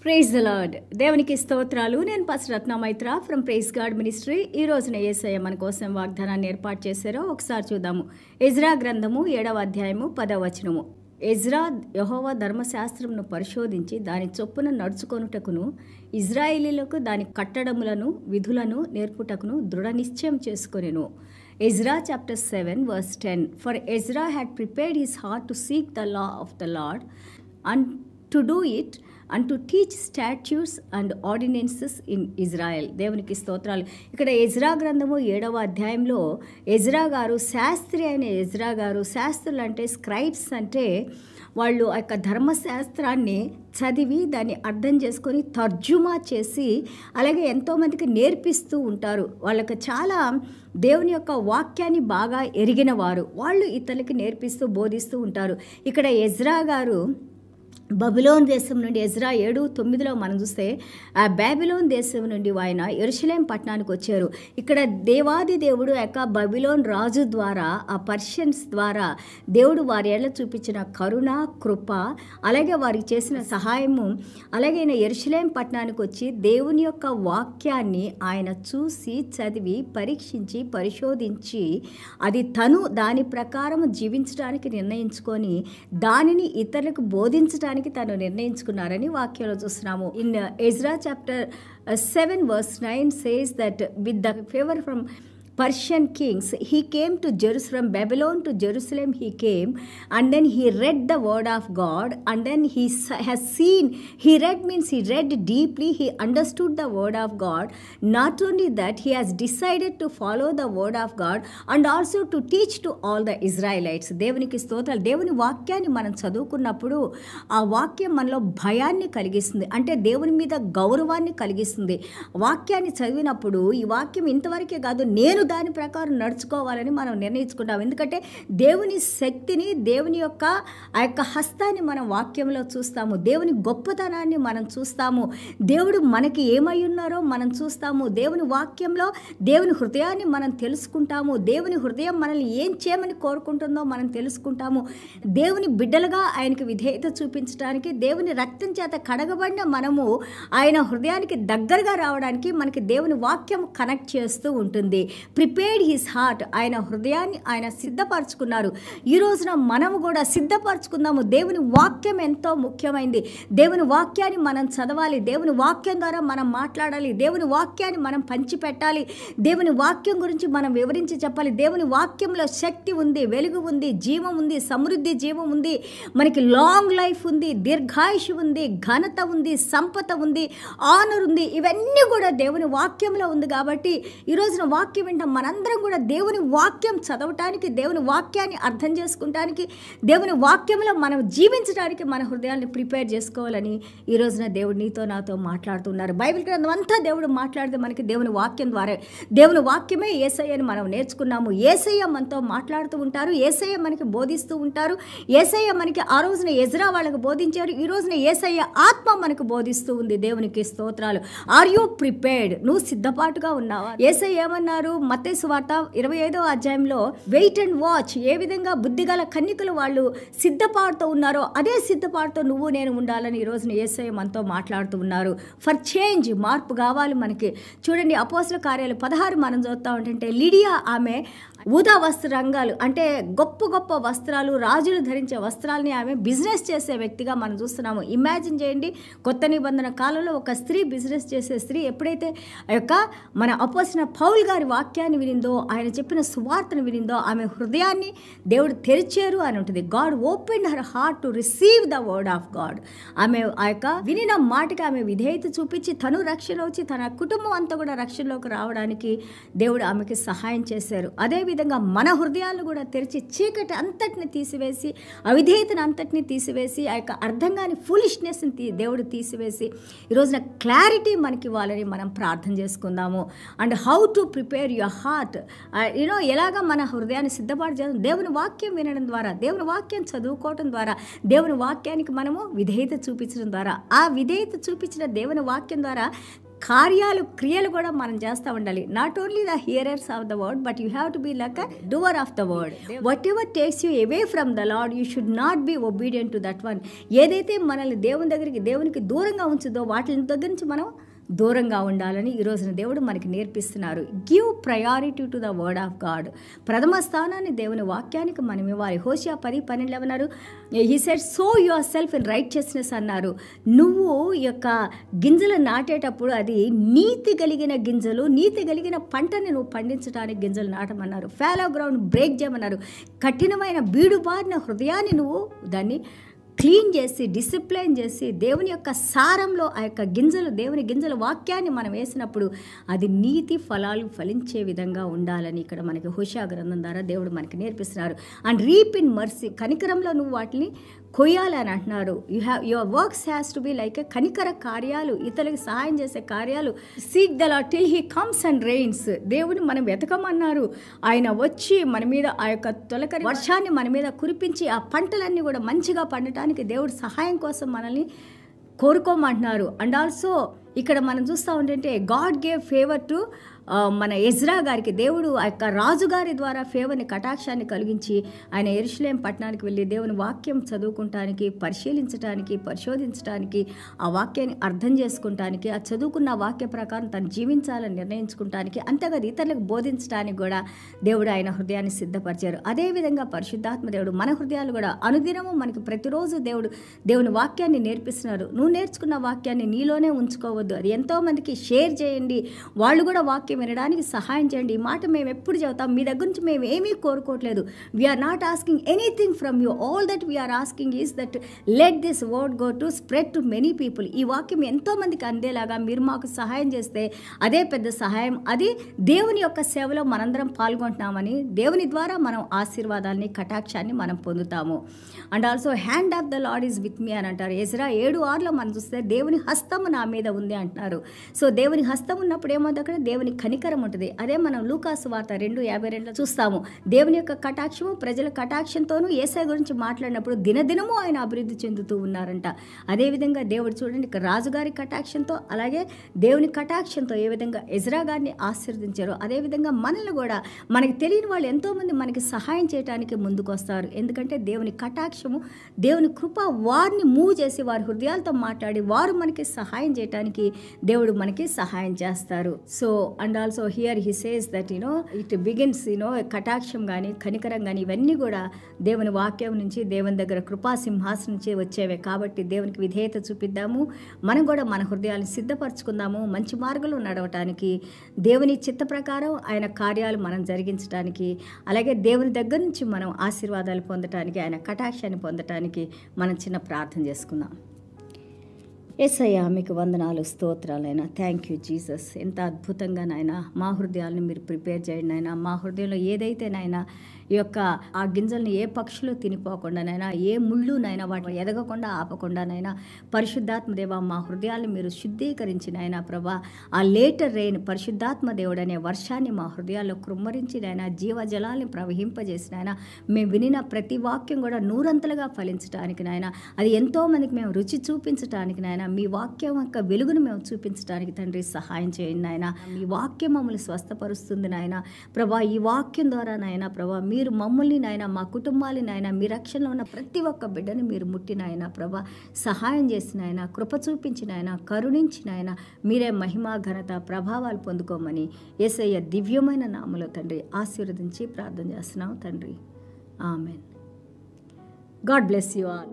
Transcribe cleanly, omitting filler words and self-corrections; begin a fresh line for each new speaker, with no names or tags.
Praise the lord. దేవునికి స్తోత్రాలు. నేను pastor Ratna Maitra from praise God ministry. ఈ రోజున యేసయ్య మన కోసం వాగ్దానాన్ని ఏర్పాటు చేశారో ఒకసారి చూద్దాము. ఎజ్రా గ్రంథము 7వ అధ్యాయము 10వ వచనము. ఎజ్రా యెహోవా ధర్మశాస్త్రమును పరిశోధించి దాని చొప్పున నడుచుకొనుటకును ఇజ్రాయేలీలకు దాని కట్టడములను విధులను నేర్పుటకును దృఢ నిశ్చయం చేసుకొనెను. Ezra chapter 7 verse 10. For Ezra had prepared his heart to seek the law of the Lord and to do it and to teach statutes and ordinances in Israel. దేవునికి స్తోత్రాలు. ఇక్కడ ఎజ్రా గ్రంథము 7వ అధ్యాయంలో ఎజ్రా గారు, శాస్త్రి అయిన ఎజ్రా గారు, శాస్త్రులు అంటే స్క్రైబ్స్ అంటే వాళ్ళు ఆ యొక్క ధర్మశాస్త్రాన్ని చదివి దాన్ని అర్థం చేసుకొని తర్జుమా చేసి అలాగే ఎంతోమందికి నేర్పిస్తూ ఉంటారు. వాళ్ళకి చాలా దేవుని యొక్క వాక్యాన్ని బాగా ఎరిగిన వారు, వాళ్ళు ఇతరులకి నేర్పిస్తూ బోధిస్తూ ఉంటారు. ఇక్కడ ఎజ్రా గారు బబులోన్ దేశం నుండి ఎజ్రా 7:9 మనం చూస్తే ఆ బాబిలోన్ దేశం నుండి ఆయన యెరూషలేం పట్టణానికి వచ్చారు. ఇక్కడ దేవాది దేవుడు యొక్క బబిలోన్ రాజు ద్వారా, ఆ పర్షియన్స్ ద్వారా దేవుడు వారి ఏళ్ళ చూపించిన కరుణ, కృప, అలాగే వారికి చేసిన సహాయము, అలాగే ఆయన యెరూషలేం పట్టణానికి వచ్చి దేవుని యొక్క వాక్యాన్ని ఆయన చూసి చదివి పరీక్షించి పరిశోధించి అది తను దాని ప్రకారం జీవించడానికి నిర్ణయించుకొని దానిని ఇతరులకు బోధించడానికి తను నిర్ణయించుకున్నారని వాక్యంలో చూస్తున్నాము. In Ezra chapter 7 verse 9 says that with the favor from Persian kings he came to Jerusalem, Babylon to Jerusalem he came, and then he read the word of God, and then he has seen, he read means he read deeply, he understood the word of God. Not only that, he has decided to follow the word of God and also to teach to all the Israelites. దేవునికి స్తోత్రాలు. దేవుని వాక్యాన్ని మనం చదువుకున్నప్పుడు ఆ వాక్యం మనలో భయాన్ని కలిగిస్తుంది, అంటే దేవుని మీద గౌరవాన్ని కలిగిస్తుంది. వాక్యాన్ని చదివినప్పుడు ఈ వాక్యం ఇంతవరకే కాదు, నేను దాని ప్రకారం నడుచుకోవాలని మనం నిర్ణయించుకుంటాం. ఎందుకంటే దేవుని శక్తిని, దేవుని యొక్క ఆ యొక్క హస్తాన్ని మనం వాక్యంలో చూస్తాము. దేవుని గొప్పతనాన్ని మనం చూస్తాము. దేవుడు మనకి ఏమై ఉన్నారో మనం చూస్తాము. దేవుని వాక్యంలో దేవుని హృదయాన్ని మనం తెలుసుకుంటాము. దేవుని హృదయం మనల్ని ఏం చేయమని కోరుకుంటుందో మనం తెలుసుకుంటాము. దేవుని బిడ్డలుగా ఆయనకి విధేయత చూపించడానికి, దేవుని రక్తం చేత కడగబడిన మనము ఆయన హృదయానికి దగ్గరగా రావడానికి మనకి దేవుని వాక్యం కనెక్ట్ చేస్తూ ఉంటుంది. ప్రిపేర్డ్ హిస్ హార్ట్, ఆయన హృదయాన్ని ఆయన సిద్ధపరచుకున్నారు. ఈ రోజున మనము కూడా సిద్ధపరచుకుందాము. దేవుని వాక్యం ఎంతో ముఖ్యమైనది. దేవుని వాక్యాన్ని మనం చదవాలి. దేవుని వాక్యం ద్వారా మనం మాట్లాడాలి. దేవుని వాక్యాన్ని మనం పంచిపెట్టాలి. దేవుని వాక్యం గురించి మనం వివరించి చెప్పాలి. దేవుని వాక్యంలో శక్తి ఉంది, వెలుగు ఉంది, జీవం ఉంది, సమృద్ధి జీవం ఉంది, మనకి లాంగ్ లైఫ్ ఉంది, దీర్ఘాయుషు ఉంది, ఘనత ఉంది, సంపద ఉంది, ఆనర్ ఉంది. ఇవన్నీ కూడా దేవుని వాక్యంలో ఉంది. కాబట్టి ఈ రోజున వాక్యం వింటాం. మనందరం కూడా దేవుని వాక్యం చదవటానికి, దేవుని వాక్యాన్ని అర్థం చేసుకుంటానికి, దేవుని వాక్యంలో మనం జీవించడానికి మన హృదయాన్ని ప్రిపేర్ చేసుకోవాలని ఈ రోజున దేవుడు నీతో నాతో మాట్లాడుతున్నారు. బైబిల్ గ్రంథం అంతా దేవుడు మాట్లాడితే మనకి దేవుని వాక్యం ద్వారా, దేవుని వాక్యమే యేసయ్యని మనం నేర్చుకున్నాము. యేసయ్య మనతో మాట్లాడుతూ ఉంటారు, యేసయ్య మనకి బోధిస్తూ ఉంటారు. యేసయ్య మనకి ఆ రోజున ఎజ్రా వాళ్ళకు బోధించారు. ఈ రోజున యేసయ్య ఆత్మ మనకు బోధిస్తూ ఉంది. దేవునికి స్తోత్రాలు. Are you prepared? నువ్వు సిద్ధపాటుగా ఉన్నావా? యేసయ్య ఏమన్నారు? మత్తయి సువార్త 25వ అధ్యాయంలో వెయిట్ అండ్ వాచ్. ఏ విధంగా బుద్ధిగల కన్యకలు వాళ్ళు సిద్ధపాటుతో ఉన్నారో అదే సిద్ధపాటుతో నువ్వు నేను ఉండాలని ఈ రోజున యేసయ్య మనతో మాట్లాడుతూ ఉన్నారు. ఫర్ చేంజ్, మార్పు కావాలి మనకి. చూడండి, అపోస్తల కార్యాలు 16 మనం చూస్తూ ఉంటుంటే లిడియా, ఆమె ఊదా వస్త్ర రంగాలు అంటే గొప్ప గొప్ప వస్త్రాలు, రాజులు ధరించే వస్త్రాలని ఆమె బిజినెస్ చేసే వ్యక్తిగా మనం చూస్తున్నాము. ఇమాజిన్ చేయండి, కొత్త నిబంధన కాలంలో ఒక స్త్రీ, బిజినెస్ చేసే స్త్రీ ఎప్పుడైతే ఆ యొక్క మన అపోస్తల పౌలు గారి వాక్యాన్ని వినిందో, ఆయన చెప్పిన సువార్తను వినిందో, ఆమె హృదయాన్ని దేవుడు తెరిచారు అని ఉంటుంది. God open her heart to receive the word of God. ఆమె ఆ యొక్క వినిన మాటకి ఆమె విధేయత చూపించి తను రక్షణ వచ్చి తన కుటుంబం అంతా కూడా రక్షణలోకి రావడానికి దేవుడు ఆమెకి సహాయం చేశారు. అదేవిధంగా మన హృదయాలను కూడా తెరిచి చీకటి అంతటిని తీసివేసి, అవిధేయతను అంతటిని తీసివేసి, ఆ యొక్క అర్థం కాని ఫూలిష్నెస్ని దేవుడు తీసివేసి ఈ రోజున క్లారిటీ మనకి ఇవ్వాలని మనం ప్రార్థన చేసుకుందాము. And how to prepare your heart, ఎలాగ మన హృదయాన్ని సిద్ధపాటు చేయాలి? దేవుని వాక్యం వినడం ద్వారా, దేవుని వాక్యం చదువుకోవటం ద్వారా, దేవుని వాక్యానికి మనము విధేయత చూపించడం ద్వారా, ఆ విధేయత చూపించిన దేవుని వాక్యం ద్వారా కార్యాలు క్రియలు కూడా మనం చేస్తూ ఉండాలి. Not only the hearers of the word but you have to be like a doer of the word. Whatever takes you away from the Lord you should not be obedient to that one. ఏదైతే మనల్ని దేవునికి దూరంగా ఉంచుదో వాటి దగ్గర నుంచి మనం దూరంగా ఉండాలని ఈ రోజున దేవుడు మనకి నేర్పిస్తున్నారు. Give priority to the word of God. ప్రథమ స్థానాన్ని దేవుని వాక్యానికి మనం ఇవ్వాలి. హోషియా 10:12 అన్నారు, he said sow yourself in righteousness అన్నారు. నువ్వు ఈ యొక్క గింజలు నాటేటప్పుడు అది నీతి కలిగిన గింజలు, నీతి కలిగిన పంటని నువ్వు పండించడానికి గింజలు నాటమన్నారు. ఫాలో గ్రౌండ్ బ్రేక్ చేయమన్నారు. కఠినమైన బీడుబారిన హృదయాన్ని నువ్వు దాన్ని క్లీన్ చేసి డిసిప్లైన్ చేసి దేవుని యొక్క సారంలో ఆ యొక్క గింజలు, దేవుని గింజల వాక్యాన్ని మనం వేసినప్పుడు అది నీతి ఫలాలు ఫలించే విధంగా ఉండాలని ఇక్కడ మనకి హోషియా గ్రంథం ద్వారా దేవుడు మనకి నేర్పిస్తున్నారు. అండ్ రీప్ ఇన్ మర్సీ, కనికరంలో నువ్వు వాటిని కొయ్యాలని అంటున్నారు. Your works has to be like a కనికర కార్యాలు, ఇతరులకు సహాయం చేసే కార్యాలు. Seek the Lord till he comes and rains. దేవుని మనం వెతకమన్నారు. ఆయన వచ్చి మన మీద ఆ యొక్క తొలకరి వర్షాన్ని మన మీద కురిపించి ఆ పంటలన్నీ కూడా మంచిగా పండటానికి దేవుడు సహాయం కోసం మనల్ని కోరుకోమంటున్నారు. అండ్ ఆల్సో ఇక్కడ మనం చూస్తూ ఉంటే గాడ్ గేవ్ ఫేవర్ టు మన ఎజ్రా గారికి. దేవుడు ఆ యొక్క రాజుగారి ద్వారా ఫేవర్ని, కటాక్షాన్ని కలిగించి ఆయన యెరూషలేం పట్టణానికి వెళ్ళి దేవుని వాక్యం చదువుకుంటానికి, పరిశీలించడానికి, పరిశోధించడానికి, ఆ వాక్యాన్ని అర్థం చేసుకుంటానికి, ఆ చదువుకున్న వాక్య ప్రకారం తను జీవించాలని నిర్ణయించుకుంటానికి, అంతేకాదు ఇతరులకు బోధించడానికి కూడా దేవుడు ఆయన హృదయాన్ని సిద్ధపరిచారు. అదేవిధంగా పరిశుద్ధాత్మ దేవుడు మన హృదయాలు కూడా అనుదినము మనకి ప్రతిరోజు దేవుని వాక్యాన్ని నేర్పిస్తున్నారు. నువ్వు నేర్చుకున్న వాక్యాన్ని నీలోనే ఉంచుకోవద్దు, అది ఎంతోమందికి షేర్ చేయండి, వాళ్ళు కూడా వాక్యం వినడానికి సహాయం చేయండి. ఈ మాట మేము ఎప్పుడు చెబుతాం, మీ దగ్గర నుంచి మేము ఏమీ కోరుకోవట్లేదు. We are not asking anything from you. All that we are asking is that let this word go to spread to many people. ఈ వాక్యం ఎంతోమందికి అందేలాగా మీరు మాకు సహాయం చేస్తే అదే పెద్ద సహాయం. అది దేవుని యొక్క సేవలో మనందరం పాల్గొంటున్నామని, దేవుని ద్వారా మనం ఆశీర్వాదాన్ని, కటాక్షాన్ని మనం పొందుతాము. And also hand of the Lord is with me అని అంటారు. ఎజ్రా 7:6 మనం చూస్తే దేవుని హస్తము నా మీద ఉంది అంటున్నారు. సో దేవుని హస్తం ఉన్నప్పుడు ఏమవుతుంది, అక్కడ దేవుని కనికరం ఉంటుంది. అదే మనం లూకాసు వార్త 2:52 చూస్తాము. దేవుని యొక్క కటాక్షము, ప్రజల కటాక్షంతోనూ యేసయ్య గురించి మాట్లాడినప్పుడు దినదినము ఆయన అభివృద్ధి చెందుతూ ఉన్నారంట. అదేవిధంగా దేవుడు చూడండి, ఇక్కడ రాజుగారి కటాక్షంతో అలాగే దేవుని కటాక్షంతో ఏ విధంగా ఎజ్రా గారిని ఆశీర్వదించారో అదేవిధంగా మనల్ని కూడా, మనకి తెలియని వాళ్ళు ఎంతోమంది మనకి సహాయం చేయడానికి ముందుకు వస్తారు. ఎందుకంటే దేవుని కటాక్షము, దేవుని కృప వారిని మూవ్ చేసి వారి హృదయాలతో మాట్లాడి వారు మనకి సహాయం చేయడానికి దేవుడు మనకి సహాయం చేస్తారు. So and also here he says that it begins కటాక్షం కానీ కనికరం కానీ ఇవన్నీ కూడా దేవుని వాక్యం నుంచి, దేవుని దగ్గర కృపా సింహాసనం నుంచి వచ్చేవే. కాబట్టి దేవునికి విధేయత చూపిద్దాము. మనం కూడా మన హృదయాలను సిద్ధపరచుకుందాము మంచి మార్గంలో నడవటానికి, దేవుని చిత్త ప్రకారం ఆయన కార్యాలు మనం జరిగించడానికి, అలాగే దేవుని దగ్గర నుంచి మనం ఆశీర్వాదాలు పొందటానికి, ఆయన కటాక్షాన్ని పొందటానికి మనం చిన్న ప్రార్థన చేసుకుందాం. యేసయ్యా మీకు వందనాలు, స్తోత్రాలైనా. Thank you Jesus. ఎంత అద్భుతంగా నాయన మా హృదయాలను మీరు ప్రిపేర్ చేయండి నాయన. మా హృదయంలో ఏదైతే నాయన ఈ యొక్క ఆ గింజల్ని ఏ పక్షులు తినిపోకుండా నైనా, ఏ ముళ్ళు నైనా వాటిని ఎదగకుండా ఆపకుండా నైనా, పరిశుద్ధాత్మ దేవ మా హృదయాలను మీరు శుద్ధీకరించి నాయనా ప్రభా, ఆ లేటర్ రెయిన్ పరిశుద్ధాత్మ దేవుడు అనే వర్షాన్ని మా హృదయాల్లో కృమ్మరించి నాయన, జీవజలాల్ని ప్రవహింపజేసి నాయన, మేము వినిన ప్రతి వాక్యం కూడా నూరంతలుగా ఫలించడానికి నాయన, అది ఎంతోమందికి మేము రుచి చూపించడానికి నాయన, మీ వాక్యం యొక్క వెలుగును మేము చూపించడానికి తండ్రి సహాయం చేయండి నాయన. మీ వాక్యం మమ్మల్ని స్వస్థపరుస్తుంది నాయన ప్రభా. ఈ వాక్యం ద్వారా నాయన ప్రభా మీరు మమ్మల్ని నాయన, మా కుటుంబాలని నాయన, మీ రక్షణలో ఉన్న ప్రతి ఒక్క బిడ్డని మీరు ముట్టిన ఆయన ప్రభా, సహాయం చేసిన ఆయన, కృప చూపించిన ఆయన, కరుణించిన ఆయన, మీరే మహిమ ఘనత ప్రభావాలు పొందుకోమని యేసయ్య దివ్యమైన నామములో తండ్రి ఆశీర్వదించి ప్రార్థన చేస్తున్నాం తండ్రి. Amen. God bless you all.